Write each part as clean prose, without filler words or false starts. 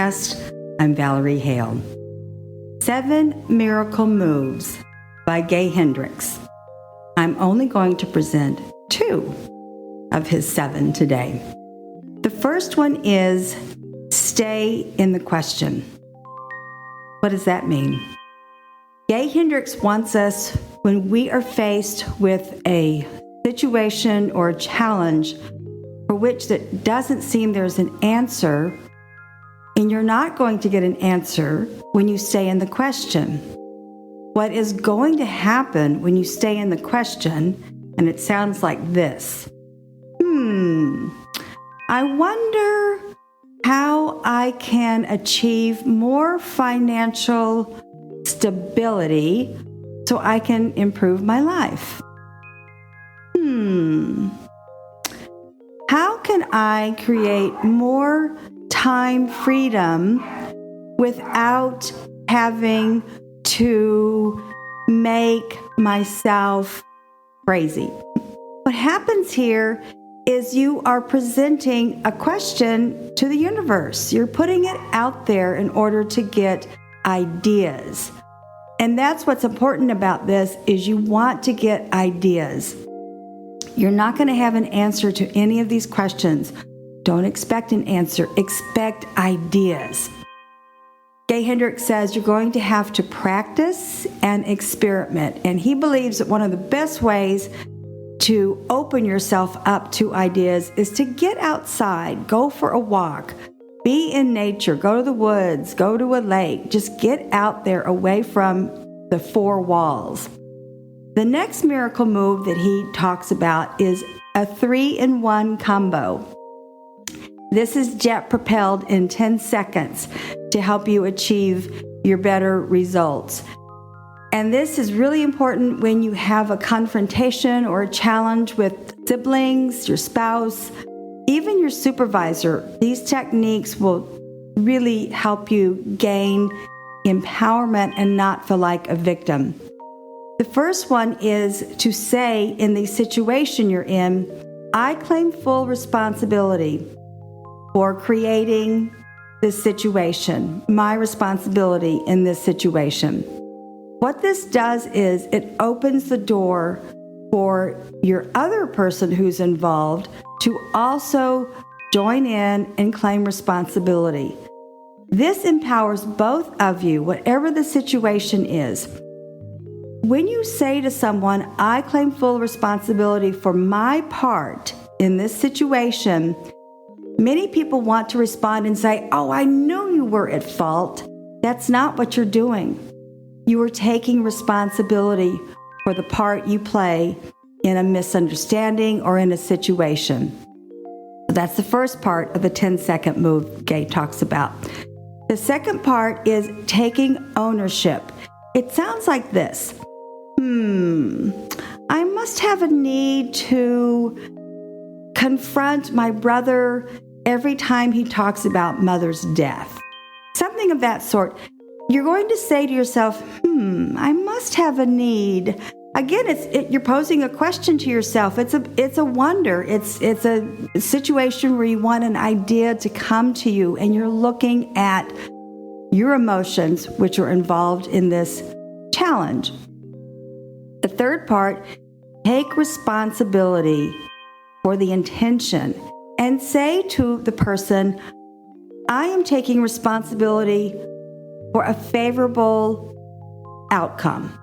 podcast. I'm Valerie Hale. 7 Miracle Moves by Gay Hendricks. I'm only going to present 2 of his 7 today. The first one is stay in the question. What does that mean? Gay Hendricks wants us, when we are faced with a situation or a challenge for which that doesn't seem there's an answer, and you're not going to get an answer when you stay in the question. What is going to happen when you stay in the question, and it sounds like this. I wonder how I can achieve more financial stability so I can improve my life. How can I create more time freedom without having to make myself crazy? What happens here is you are presenting a question to the universe. You're putting it out there in order to get ideas. And that's what's important about this, is you want to get ideas. You're not going to have an answer to any of these questions. Don't expect an answer. Expect ideas. Gay Hendricks says you're going to have to practice and experiment. And he believes that one of the best ways to open yourself up to ideas is to get outside, go for a walk, be in nature, go to the woods, go to a lake. Just get out there away from the 4 walls. The next miracle move that he talks about is a 3-in-1 combo. This is jet propelled in 10 seconds to help you achieve your better results. And this is really important when you have a confrontation or a challenge with siblings, your spouse, even your supervisor. These techniques will really help you gain empowerment and not feel like a victim. The first one is to say in the situation you're in, I claim full responsibility for creating this situation, my responsibility in this situation. What this does is it opens the door for your other person who's involved to also join in and claim responsibility. This empowers both of you, whatever the situation is. When you say to someone, I claim full responsibility for my part in this situation, many people want to respond and say, oh, I knew you were at fault. That's not what you're doing. You are taking responsibility for the part you play in a misunderstanding or in a situation. That's the first part of the 10-second move Gay talks about. The second part is taking ownership. It sounds like this. I must have a need to confront my brother every time he talks about mother's death. Something of that sort. You're going to say to yourself, I must have a need. Again, you're posing a question to yourself. It's a wonder. It's a situation where you want an idea to come to you, and you're looking at your emotions, which are involved in this challenge. The third part, take responsibility for the intention and say to the person, I am taking responsibility for a favorable outcome.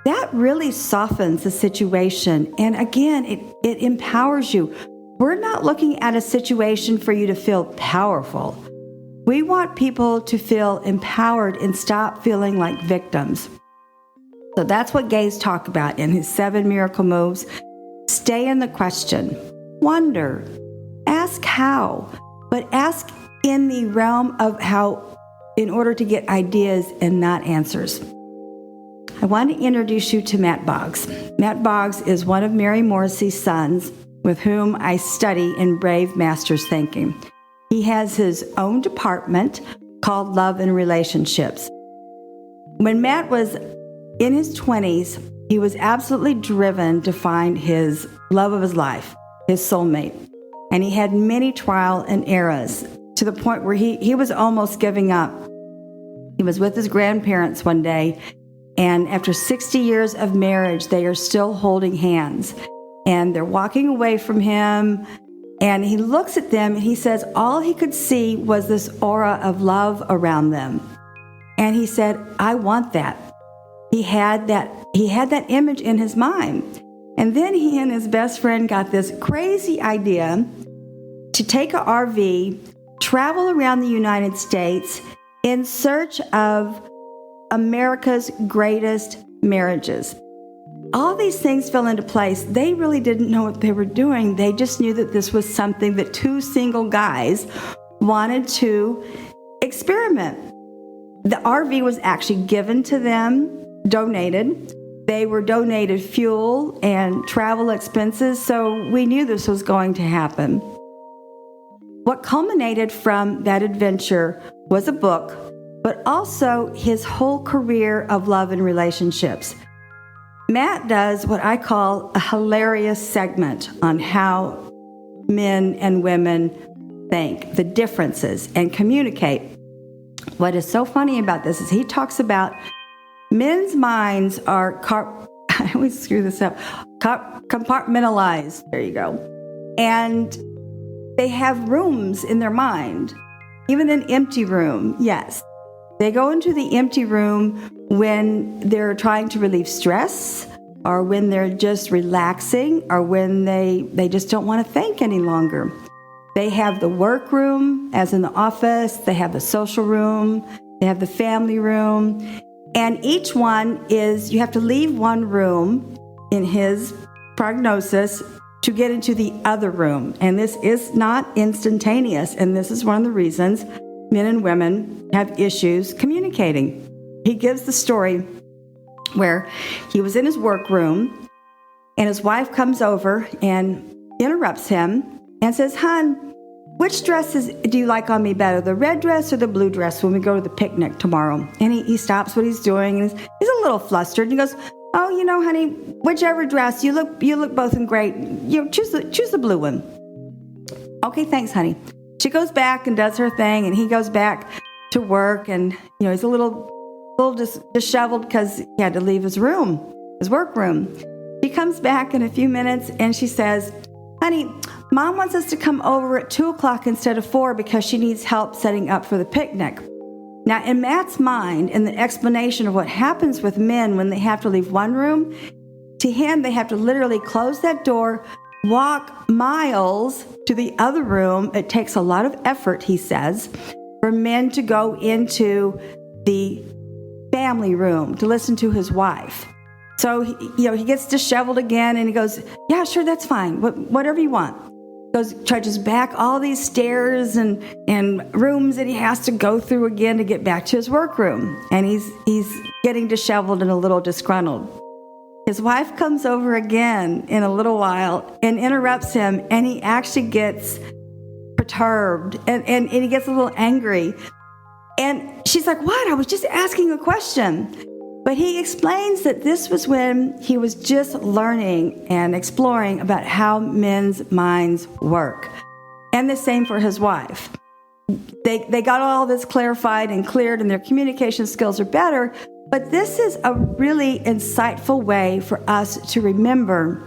That really softens the situation. And again, it empowers you. We're not looking at a situation for you to feel powerful. We want people to feel empowered and stop feeling like victims. So that's what Gay's talk about in his 7 miracle moves. Stay in the question. Wonder. Ask how. But ask in the realm of how, in order to get ideas and not answers. I want to introduce you to Matt Bogs. Matt Bogs is one of Mary Morrissey's sons with whom I study in Brave Masters Thinking. He has his own department called Love and Relationships. When Matt was in his 20s, he was absolutely driven to find his love of his life, his soulmate. And he had many trial and errors. to the point where he was almost giving up. He was with his grandparents one day, and after 60 years of marriage, they are still holding hands. And they're walking away from him, and he looks at them and he says all he could see was this aura of love around them. And he said, I want that. He had that image in his mind. And then he and his best friend got this crazy idea to take a RV, travel around the United States in search of America's greatest marriages. All these things fell into place. They really didn't know what they were doing. They just knew that this was something that two single guys wanted to experiment. The RV was actually given to them, donated. They were donated fuel and travel expenses, so we knew this was going to happen. What culminated from that adventure was a book, but also his whole career of love and relationships. Matt does what I call a hilarious segment on how men and women think, the differences, and communicate. What is so funny about this is he talks about men's minds are, I always screw this up, compartmentalized. There you go. And they have rooms in their mind, even an empty room, yes. They go into the empty room when they're trying to relieve stress, or when they're just relaxing, or when they just don't want to think any longer. They have the work room, as in the office. They have the social room. They have the family room. And each one is, you have to leave one room in his prognosis to get into the other room. And this is not instantaneous. And this is one of the reasons men and women have issues communicating. He gives the story where he was in his work room and his wife comes over and interrupts him and says, "Hon, which dresses do you like on me better, the red dress or the blue dress when we go to the picnic tomorrow?" And he stops what he's doing and he's a little flustered. And he goes, "Oh, honey, whichever dress, you look both in great. Choose the blue one." "Okay, thanks, honey." She goes back and does her thing, and he goes back to work, and he's a little disheveled because he had to leave his work room. She comes back in a few minutes, and she says, "Honey, Mom wants us to come over at 2:00 instead of 4 because she needs help setting up for the picnic." Now, in Matt's mind, in the explanation of what happens with men when they have to leave one room, to him, they have to literally close that door, walk miles to the other room. It takes a lot of effort, he says, for men to go into the family room to listen to his wife. So, he gets disheveled again and he goes, "Yeah, sure, that's fine. Whatever you want." Trudges back all these stairs and rooms that he has to go through again to get back to his workroom. And he's getting disheveled and a little disgruntled. His wife comes over again in a little while and interrupts him, and he actually gets perturbed and he gets a little angry. And she's like, "What? I was just asking a question." But he explains that this was when he was just learning and exploring about how men's minds work. And the same for his wife. They got all this clarified and cleared, and their communication skills are better. But this is a really insightful way for us to remember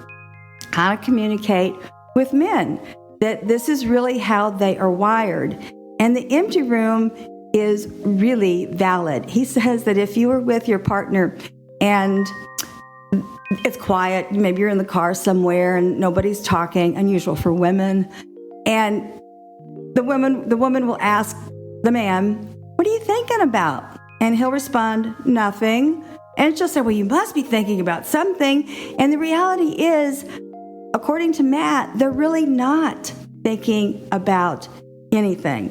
how to communicate with men, that this is really how they are wired. And the empty room is really valid. He says that if you were with your partner and it's quiet, maybe you're in the car somewhere and nobody's talking, unusual for women, and the woman will ask the man, "What are you thinking about?" And he'll respond, "Nothing." And she'll say, "Well, you must be thinking about something." And the reality is, according to Matt, they're really not thinking about anything.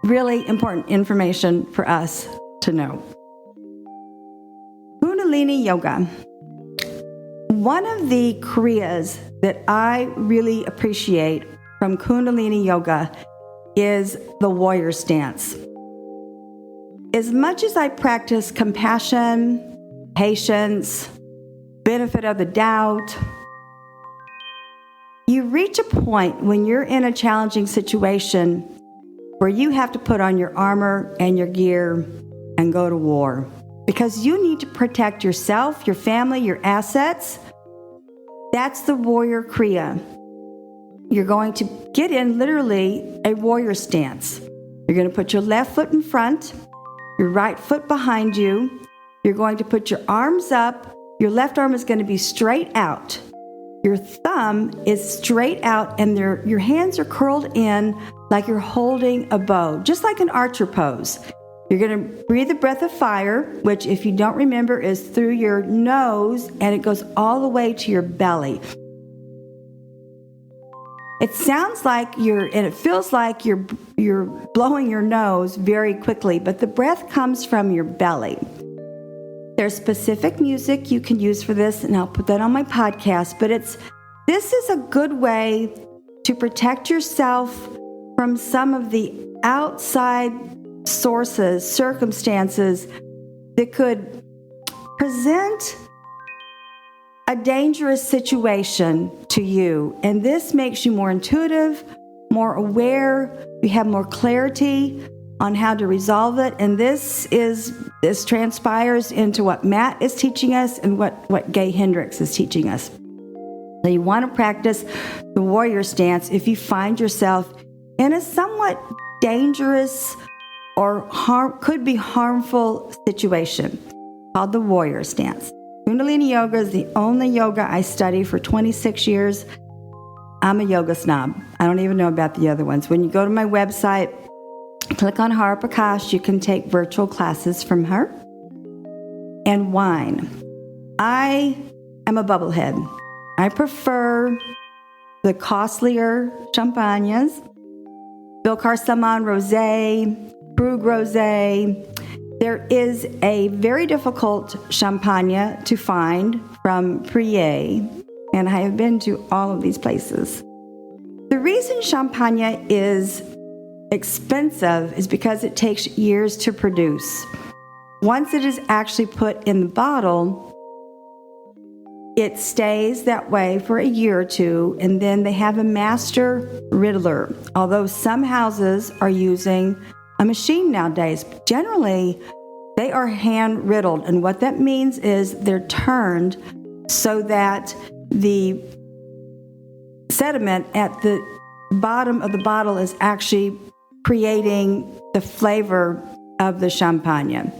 Really important information for us to know. Kundalini Yoga. One of the Kriyas that I really appreciate from Kundalini Yoga is the warrior stance. As much as I practice compassion, patience, benefit of the doubt, you reach a point when you're in a challenging situation where you have to put on your armor and your gear and go to war. Because you need to protect yourself, your family, your assets. That's the warrior Kriya. You're going to get in literally a warrior stance. You're going to put your left foot in front, your right foot behind you. You're going to put your arms up. Your left arm is going to be straight out. Your thumb is straight out, and your hands are curled in like you're holding a bow, just like an archer pose. You're going to breathe a breath of fire, which, if you don't remember, is through your nose, and it goes all the way to your belly. It sounds like and it feels like you're blowing your nose very quickly, but the breath comes from your belly. There's specific music you can use for this, and I'll put that on my podcast, but this is a good way to protect yourself from some of the outside sources, circumstances that could present a dangerous situation to you. And this makes you more intuitive, more aware. You have more clarity on how to resolve it. And this transpires into what Matt is teaching us and what Gay Hendricks is teaching us. So you want to practice the warrior stance if you find yourself in a somewhat dangerous or could be harmful situation, called the warrior stance. Kundalini yoga is the only yoga I study for 26 years. I'm a yoga snob. I don't even know about the other ones. When you go to my website, click on Hara Prakash, you can take virtual classes from her. And wine. I am a bubblehead. I prefer the costlier champagnes, Billecart Salmon Rose, Krug Rose. There is a very difficult champagne to find from Prie, and I have been to all of these places. The reason champagne is expensive is because it takes years to produce. Once it is actually put in the bottle, it stays that way for a year or two, and then they have a master riddler. Although some houses are using a machine nowadays, generally they are hand riddled, and what that means is they're turned so that the sediment at the bottom of the bottle is actually creating the flavor of the champagne.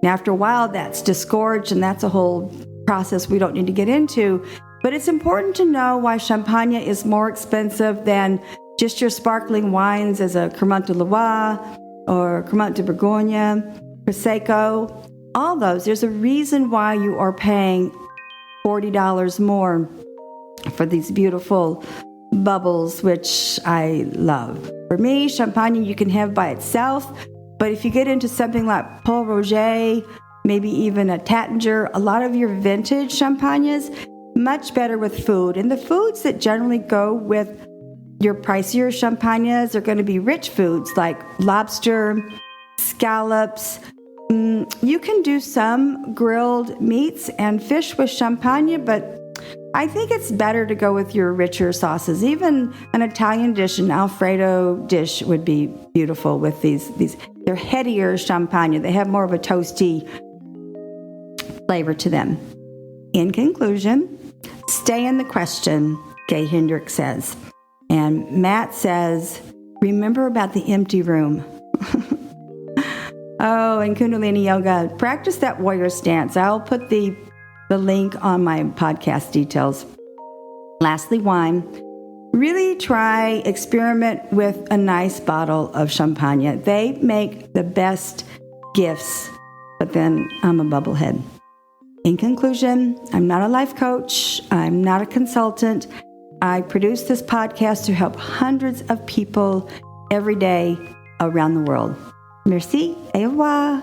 Now, after a while, that's disgorged, and that's a whole process we don't need to get into. But it's important to know why champagne is more expensive than just your sparkling wines as a Cremant de Loire or Cremant de Bourgogne, Prosecco, all those. There's a reason why you are paying $40 more for these beautiful bubbles, which I love. For me, champagne you can have by itself, but if you get into something like Paul Roger, maybe even a Tattinger, a lot of your vintage champagnes, much better with food. And the foods that generally go with your pricier champagnes are going to be rich foods like lobster, scallops. You can do some grilled meats and fish with champagne, but I think it's better to go with your richer sauces. Even an Italian dish, an Alfredo dish, would be beautiful with these. They're headier champagne. They have more of a toasty flavor to them. In conclusion, stay in the question, Gay Hendricks says. And Matt says, remember about the empty room. Oh, and Kundalini Yoga, practice that warrior stance. I'll put the link on my podcast details. Lastly, wine. Really experiment with a nice bottle of champagne. They make the best gifts, but then I'm a bubblehead. In conclusion, I'm not a life coach. I'm not a consultant. I produce this podcast to help hundreds of people every day around the world. Merci et au revoir.